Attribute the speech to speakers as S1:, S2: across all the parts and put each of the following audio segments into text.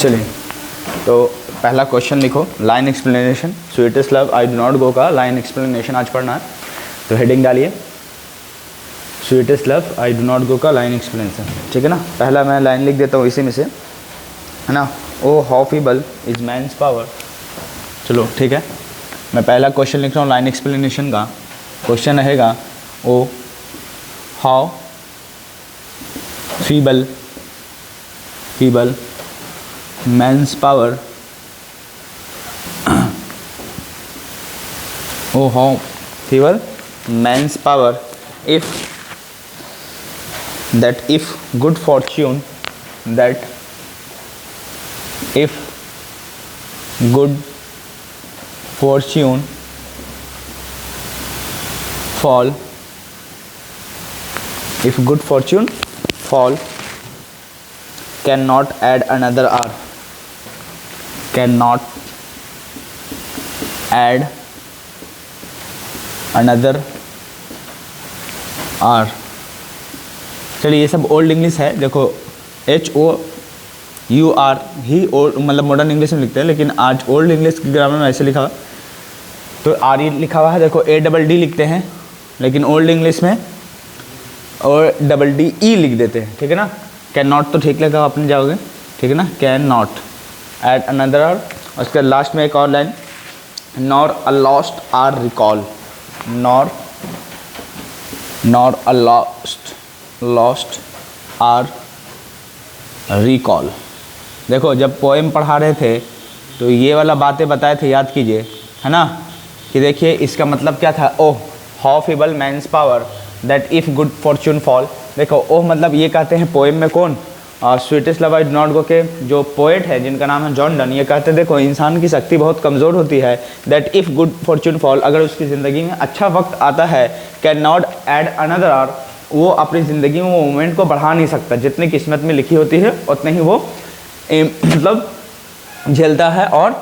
S1: चलिए, तो पहला क्वेश्चन लिखो, line explanation, sweetest love I do not गो का लाइन एक्सप्लेनेशन आज पढ़ना है। तो हेडिंग डालिए, sweetest love I do not गो का लाइन एक्सप्लेनेशन, ठीक है ना। पहला मैं लाइन लिख देता हूँ इसी में से, है ना। O how feeble is man's power. चलो ठीक है, मैं पहला क्वेश्चन लिख रहा हूँ लाइन एक्सप्लेनेशन का। क्वेश्चन रहेगा O how feeble man's power, oh how feeble man's power if good fortune fall cannot add another hour, चलिए ये सब ओल्ड इंग्लिश है। देखो HOUR ही ओल्ड मतलब मॉडर्न इंग्लिश में लिखते हैं, लेकिन आज ओल्ड इंग्लिश की ग्रामर में ऐसे लिखा हुआ, तो RE लिखा हुआ है। देखो ADD लिखते हैं, लेकिन ओल्ड इंग्लिश में और DDE लिख देते हैं, ठीक है ना। कैन नॉट तो ठीक लगा, आपने जाओगे, ठीक है ना। Can not add another hour, उसके लास्ट में एक और line, nor a lost hour recall, nor a lost hour recall. देखो जब पोएम पढ़ा रहे थे तो ये वाला बातें बताए थे, याद कीजिए, है ना। कि देखिए इसका मतलब क्या था, oh how feeble man's power that if good fortune fall. देखो ओह मतलब ये कहते हैं पोएम में कौन, sweetest love I do not go के जो पोएट है जिनका नाम है जॉन डन, ये कहते हैं देखो इंसान की शक्ति बहुत कमज़ोर होती है, that if good fortune fall, अगर उसकी ज़िंदगी में अच्छा वक्त आता है, can not add another our, वो अपनी ज़िंदगी में वो मोमेंट को बढ़ा नहीं सकता, जितनी किस्मत में लिखी होती है उतने ही वो मतलब झेलता है और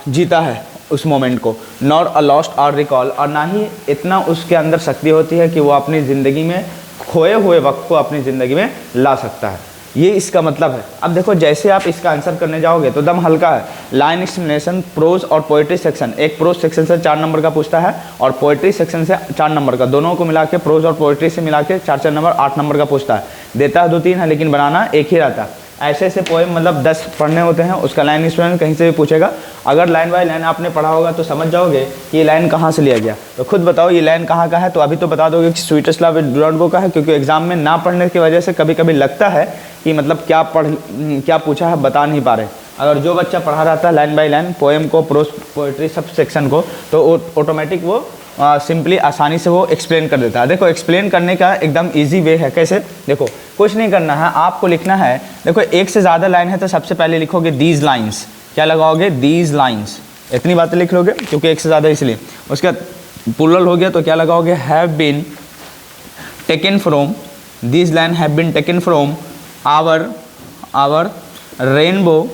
S1: जीता है उस मोमेंट को। Not a lost hour recall, और ना ही इतना उसके अंदर शक्ति होती है कि वो अपनी ज़िंदगी में खोए हुए वक्त को अपनी ज़िंदगी में ला सकता है। ये इसका मतलब है। अब देखो जैसे आप इसका आंसर करने जाओगे तो दम हल्का है। लाइन एक्सप्लेनेशन, प्रोज और पोएट्री सेक्शन, एक प्रोज सेक्शन से 4 नंबर का पूछता है और पोएट्री सेक्शन से 4 नंबर का, दोनों को मिला के प्रोज और पोएट्री से मिला के 4 नंबर 8 नंबर का पूछता है। देता है 2-3 है, लेकिन बनाना एक ही रहता है। ऐसे ऐसे पोएम मतलब 10 पढ़ने होते हैं, उसका लाइन एक्सप्लेनेशन कहीं से भी पूछेगा। अगर लाइन बाय लाइन आपने पढ़ा होगा तो समझ जाओगे कि ये लाइन कहाँ से लिया गया। तो खुद बताओ ये लाइन कहाँ का है, तो अभी तो बता दोगे कि स्वीटेस्ट लव डू नॉट गो का है, क्योंकि एग्जाम में ना पढ़ने की वजह से कभी कभी लगता है कि मतलब क्या पूछा है बता नहीं पा रहे। अगर जो बच्चा पढ़ा रहता है लाइन बाय लाइन पोएम को, प्रोज पोएट्री सब सेक्शन को, तो ऑटोमेटिक वो सिंपली आसानी से वो एक्सप्लेन कर देता है। देखो एक्सप्लेन करने का एकदम इजी वे है। कैसे, देखो कुछ नहीं करना है, आपको लिखना है। देखो एक से ज़्यादा लाइन है तो सबसे पहले लिखोगे दीज लाइन्स। क्या लगाओगे, दीज लाइन्स, इतनी बातें लिख लोगे क्योंकि एक से ज़्यादा इसलिए। उसके बाद प्लूरल हो गया तो क्या लगाओगे, have been taken from, these line have been taken from our rainbow.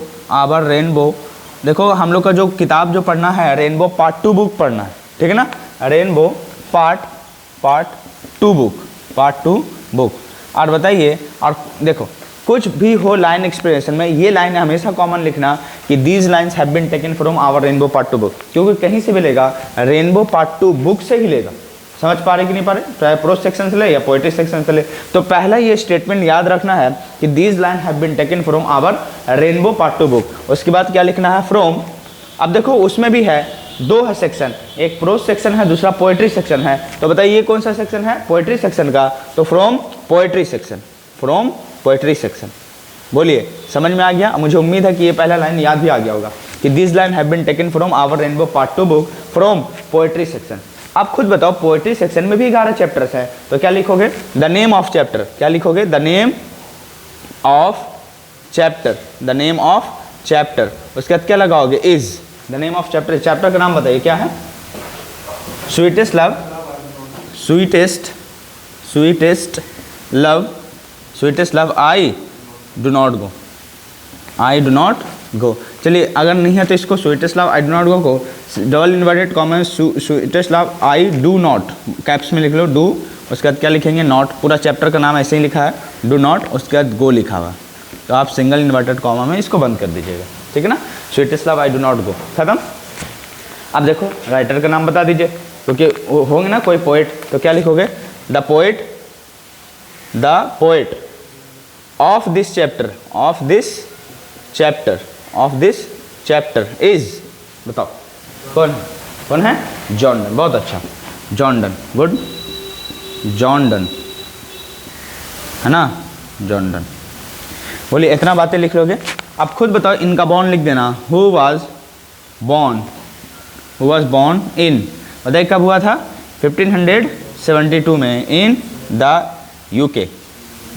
S1: देखो हम लोग का जो किताब जो पढ़ना है रेनबो पार्ट 2 बुक पढ़ना है, ठीक है ना। Rainbow part 2 book. और बताइए, और देखो कुछ भी हो लाइन एक्सप्लेनेशन में ये लाइन हमेशा कॉमन लिखना कि these lines have been taken from our rainbow part 2 book, क्योंकि कहीं से भी लेगा रेनबो पार्ट 2 बुक से ही लेगा। समझ पा रहे कि नहीं पा रहे, चाहे प्रोज सेक्शन से ले या पोएट्री सेक्शन से ले। तो पहला ये स्टेटमेंट याद रखना है कि these line have been taken from our rainbow part 2 book. उसके बाद क्या लिखना है, फ्रॉम। अब देखो उसमें भी है 2 है सेक्शन, एक प्रोज सेक्शन है, दूसरा पोएट्री सेक्शन है। तो बताइए ये कौन सा सेक्शन है, पोएट्री सेक्शन का। तो फ्रॉम पोएट्री सेक्शन, बोलिए समझ में आ गया। मुझे उम्मीद है कि ये पहला लाइन याद भी आ गया होगा कि this line have been taken from our rainbow part 2 book from poetry section. आप खुद बताओ, पोएट्री सेक्शन में भी 11 चैप्टर्स हैं, तो क्या लिखोगे, द नेम ऑफ चैप्टर। क्या लिखोगे, द नेम ऑफ चैप्टर। उसके बाद क्या लगाओगे, is the name of chapter. Chapter का नाम बताइए क्या है, sweetest love I do not go. चलिए अगर नहीं है तो इसको sweetest love I do not go को double inverted comma sweetest love I do not caps में लिख लो, डू। उसके बाद क्या लिखेंगे, नॉट। पूरा चैप्टर का नाम ऐसे ही लिखा है, डू नॉट। उसके बाद गो लिखा हुआ। तो तो आप सिंगल इन्वर्टेड कॉमा में इसको बंद कर दीजिएगा, ठीक है ना। Sweetest love I do not गो, खत्म। अब देखो राइटर का नाम बता दीजिए, क्योंकि होंगे ना कोई पोएट, तो क्या लिखोगे, the poet of this chapter is, बताओ कौन है, जॉर्डन, बहुत अच्छा, जॉर्डन, गुड, जॉर्डन है ना, जॉर्डन। बोलिए इतना बातें लिख लोगे। अब खुद बताओ, इनका बॉर्न लिख देना, हु वाज बॉर्न इन, बताइए कब हुआ था, 1572 में, इन द यूके,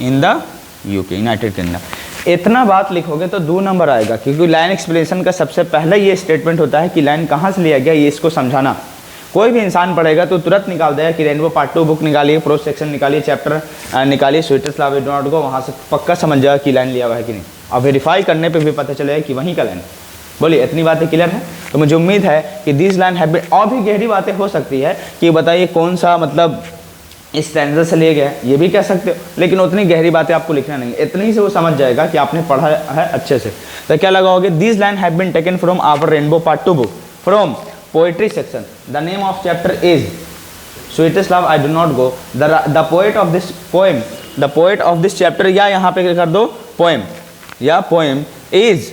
S1: यूनाइटेड किंगडम। इतना बात लिखोगे तो 2 नंबर आएगा, क्योंकि लाइन एक्सप्लेनेशन का सबसे पहले ये स्टेटमेंट होता है कि लाइन कहाँ से लिया गया, ये इसको समझाना। कोई भी इंसान पढ़ेगा तो तुरंत निकाल देगा कि रेनबो पार्ट 2 बुक निकालिए, प्रोज सेक्शन निकालिए, चैप्टर निकालिए, sweetest love I do not गो, वहाँ से पक्का समझ जाएगा कि लाइन लिया हुआ है कि नहीं, और वेरीफाई करने पे भी पता चलेगा कि वहीं का लाइन। बोलिए इतनी बातें क्लियर है। तो मुझे उम्मीद है कि दिस लाइन हैव बीन, और भी गहरी बातें हो सकती है कि बताइए कौन सा मतलब इस स्टैंजा से लिए गया है, ये भी कह सकते हो, लेकिन उतनी गहरी बातें आपको लिखना नहीं है, इतनी से वो समझ जाएगा कि आपने पढ़ा है अच्छे से। तो क्या लगाओगे, this line have been taken from our rainbow part 2 book from poetry section, the name of chapter is sweetest love I do not go, the poet of this chapter, या यहाँ पे कर दो पोएम, या poem is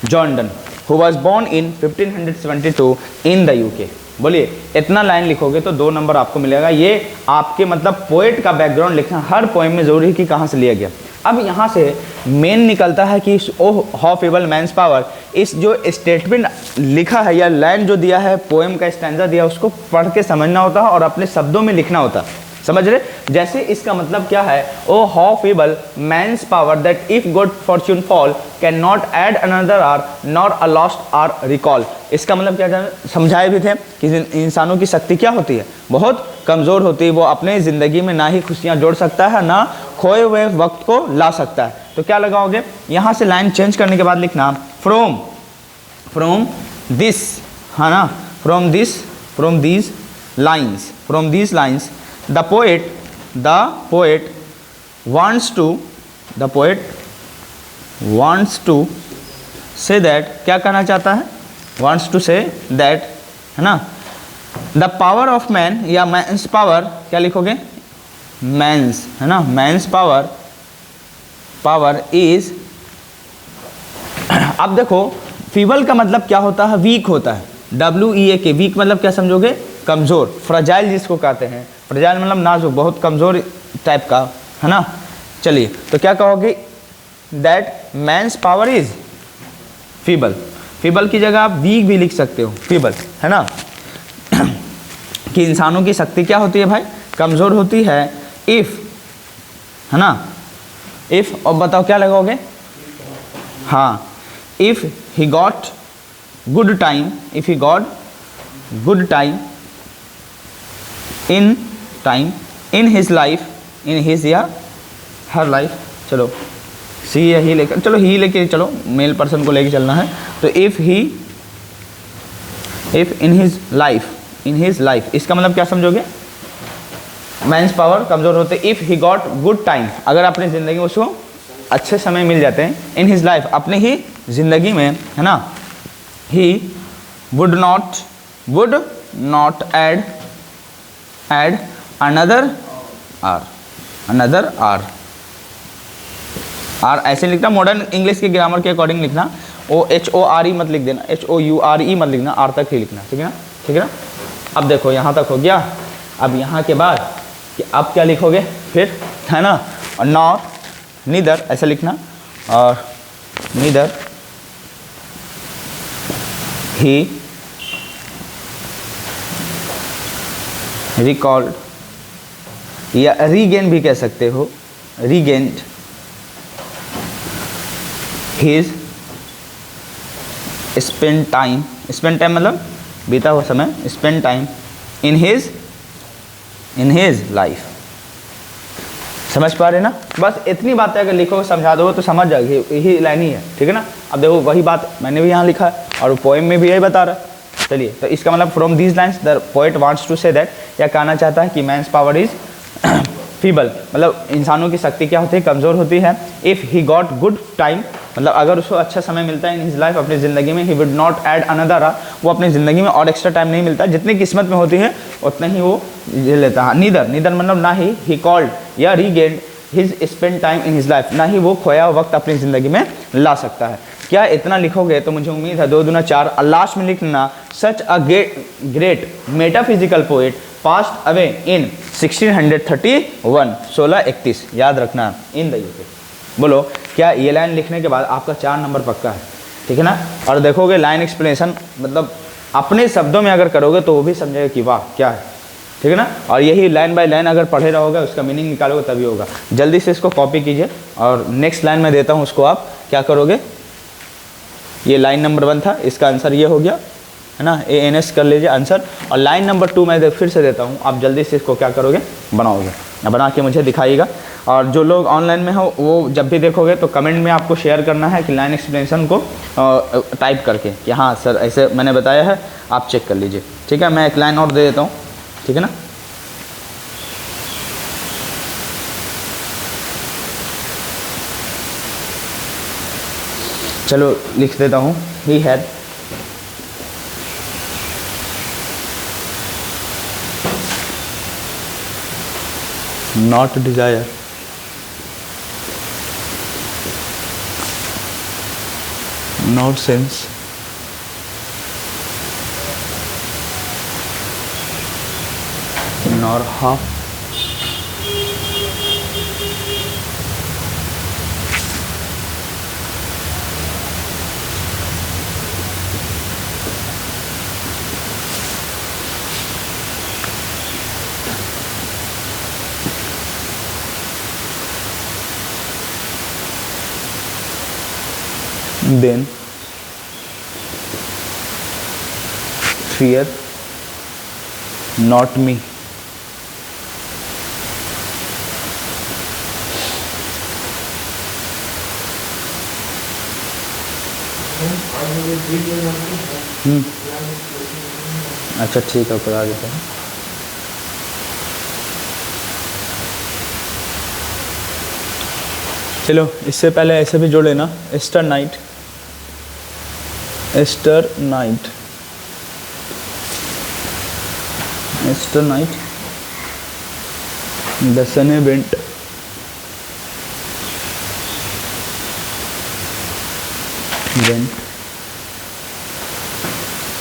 S1: Jordan who was born in 1572 in the UK. बोलिए इतना line लिखोगे तो 2 नंबर आपको मिलेगा। ये आपके मतलब पोएट का बैकग्राउंड लिखना हर पोएम में ज़रूरी है कि कहाँ से लिया गया। अब यहाँ से मेन निकलता है कि oh how feeble man's power, इस जो स्टेटमेंट लिखा है या लाइन जो दिया है, पोएम का स्टैंजा दिया, उसको पढ़ के समझना होता है और अपने शब्दों में लिखना होता है, समझ रहे। जैसे इसका मतलब क्या है, O how feeble man's power that if good fortune fall cannot add another hour nor a lost hour recall. इसका मतलब क्या समझाए भी थे कि इंसानों की शक्ति क्या होती है, बहुत कमज़ोर होती है, वो अपने ज़िंदगी में ना ही खुशियाँ जोड़ सकता है ना खोए हुए वक्त को ला सकता है। तो क्या लगाओगे, यहाँ से लाइन चेंज करने के बाद लिखना फ्रॉम दिस, है ना, from these lines the poet wants to say that, क्या कहना चाहता है, wants to say that, है ना, the power of man या man's power, क्या लिखोगे, man's, है ना, man's power is, अब देखो फीबल का मतलब क्या होता है, वीक होता है, WEAK, वीक मतलब क्या समझोगे, कमज़ोर, फ्रजाइल जिसको कहते हैं, फ्रजाइल मतलब नाजुक, बहुत कमज़ोर टाइप का, है ना। चलिए तो क्या कहोगे, that man's power is feeble की जगह आप वीक भी लिख सकते हो, फीबल, है ना, कि इंसानों की शक्ति क्या होती है भाई, कमज़ोर होती है, इफ़, है ना, इफ़, और बताओ क्या लगाओगे, हाँ, if he got good time in his life, in his या हर लाइफ, चलो सी या ही लेकर चलो, ही लेके चलो, मेल पर्सन को लेके चलना है। तो इफ़ इन हिज लाइफ, इसका मतलब क्या समझोगे, मैंस पावर कमज़ोर होते, if he got good time, अगर अपनी ज़िंदगी में उसको अच्छे समय मिल जाते हैं, इन हिज लाइफ, अपने ही ज़िंदगी में, है ना, he would not add another hour ऐसे लिखना, मॉडर्न इंग्लिश के ग्रामर के अकॉर्डिंग लिखना, HORE मत लिख देना, HOURE मत लिखना, आर तक ही लिखना, ठीक है ना। अब देखो यहाँ तक हो गया। अब यहाँ के बाद कि अब क्या लिखोगे फिर, है ना, और नॉर, नीदर ऐसा लिखना, और नीदर ही रिकॉल्ड, या रीगेन भी कह सकते हो, रीगेन्ड हिज स्पेंड टाइम मतलब बीता हुआ समय, spend time in his life. समझ पा रहे ना, बस इतनी बातें अगर लिखो समझा दो तो समझ जाएगी, यही लाइन ही है, ठीक है ना। अब देखो वही बात मैंने भी यहाँ लिखा है और पोएम में भी यही बता रहा है। चलिए तो इसका मतलब from these lines the poet wants to say that, या कहना चाहता है कि मैंस पावर इज फीबल मतलब इंसानों की शक्ति क्या होती है, कमज़ोर होती है। If he got good time मतलब अगर उसको अच्छा समय मिलता है इन हिज लाइफ अपनी ज़िंदगी में, ही वुड नॉट ऐड अनदर, वो अपनी ज़िंदगी में और एक्स्ट्रा टाइम नहीं मिलता, जितनी किस्मत में होती है उतना ही वो ले लेता है। नीदर मतलब ना ही कॉल्ड या regained his spend time in his life, ना ही वो खोया वक्त अपनी ज़िंदगी में ला सकता है। क्या इतना लिखोगे तो मुझे उम्मीद है 2 दूना 4 और लास्ट में लिखना such a great metaphysical poet passed away in 1631 1631, याद रखना इन द यूके। बोलो क्या ये लाइन लिखने के बाद आपका 4 नंबर पक्का है, ठीक है ना। और देखोगे लाइन एक्सप्लेनेशन मतलब अपने शब्दों में अगर करोगे तो वो भी समझेगा कि वाह क्या है, ठीक है ना। और यही लाइन बाय लाइन अगर पढ़े रहोगे उसका मीनिंग निकालोगे तभी होगा। जल्दी से इसको कॉपी कीजिए और नेक्स्ट लाइन में देता हूँ उसको आप क्या करोगे, ये लाइन नंबर 1 था, इसका आंसर ये हो गया है ना, ANS कर लीजिए आंसर। और लाइन नंबर 2 मैं फिर से देता हूँ, आप जल्दी से इसको क्या करोगे, बनाओगे, बना के मुझे दिखाइएगा। और जो लोग ऑनलाइन में हो वो जब भी देखोगे तो कमेंट में आपको शेयर करना है कि लाइन एक्सप्लेनेशन को टाइप करके कि हाँ सर ऐसे मैंने बताया है, आप चेक कर लीजिए, ठीक है। मैं एक लाइन और दे देता हूँ, ठीक है ना। चलो लिख देता हूँ, he had not desire nor sense nor half then fear not me अच्छा ठीक है करा देता हूँ। चलो इससे पहले ऐसे भी जोड़ लेना, yesternight yesternight yesternight the sun went went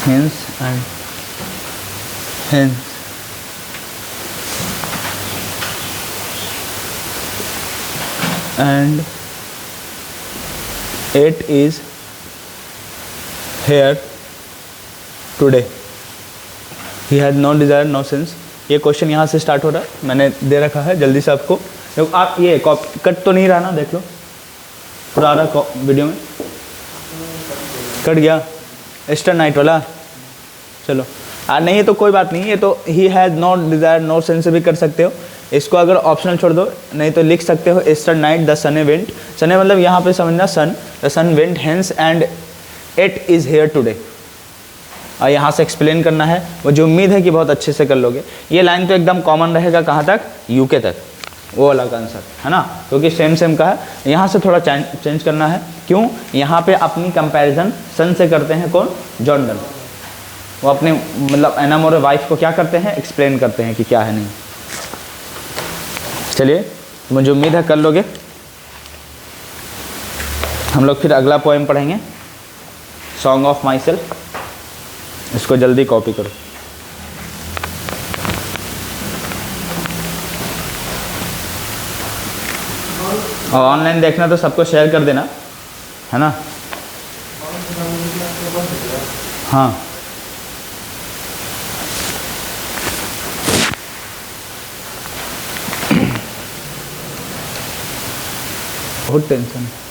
S1: hence and hence and it is here today. He had no desire no sense. ये क्वेश्चन यहाँ से स्टार्ट हो रहा है, मैंने दे रखा है, जल्दी से आपको देखो। आप ये कट तो नहीं रहा ना, देख लो पूरा आ रहा वीडियो में, कट गया एस्टर नाइट वाला। चलो नहीं है तो कोई बात नहीं, ये तो he has not desire no sense से भी कर सकते हो। इसको अगर ऑप्शनल छोड़ दो, नहीं तो लिख सकते हो yesternight the sun went. Sun मतलब यहाँ पे समझना sun, the sun went hence and it is here today. और यहाँ से एक्सप्लेन करना है, मुझे उम्मीद है कि बहुत अच्छे से कर लोगे। ये लाइन तो एकदम कॉमन रहेगा, कहाँ तक, यूके तक, वो वाला का आंसर है ना, क्योंकि सेम का है। यहाँ से थोड़ा चेंज करना है, क्यों, यहाँ पे अपनी कंपैरिजन सन से करते हैं कौन, जॉन डन। वो अपने मतलब एना मोर वाइफ को क्या करते हैं, एक्सप्लेन करते हैं कि क्या है नहीं। चलिए मुझे उम्मीद है कर लोगे। हम लोग फिर अगला पोएम पढ़ेंगे, सॉन्ग ऑफ माई सेल्फ। इसको जल्दी कॉपी करो। और ऑनलाइन देखना तो सबको शेयर कर देना, है ना। हाँ बहुत टेंशन है।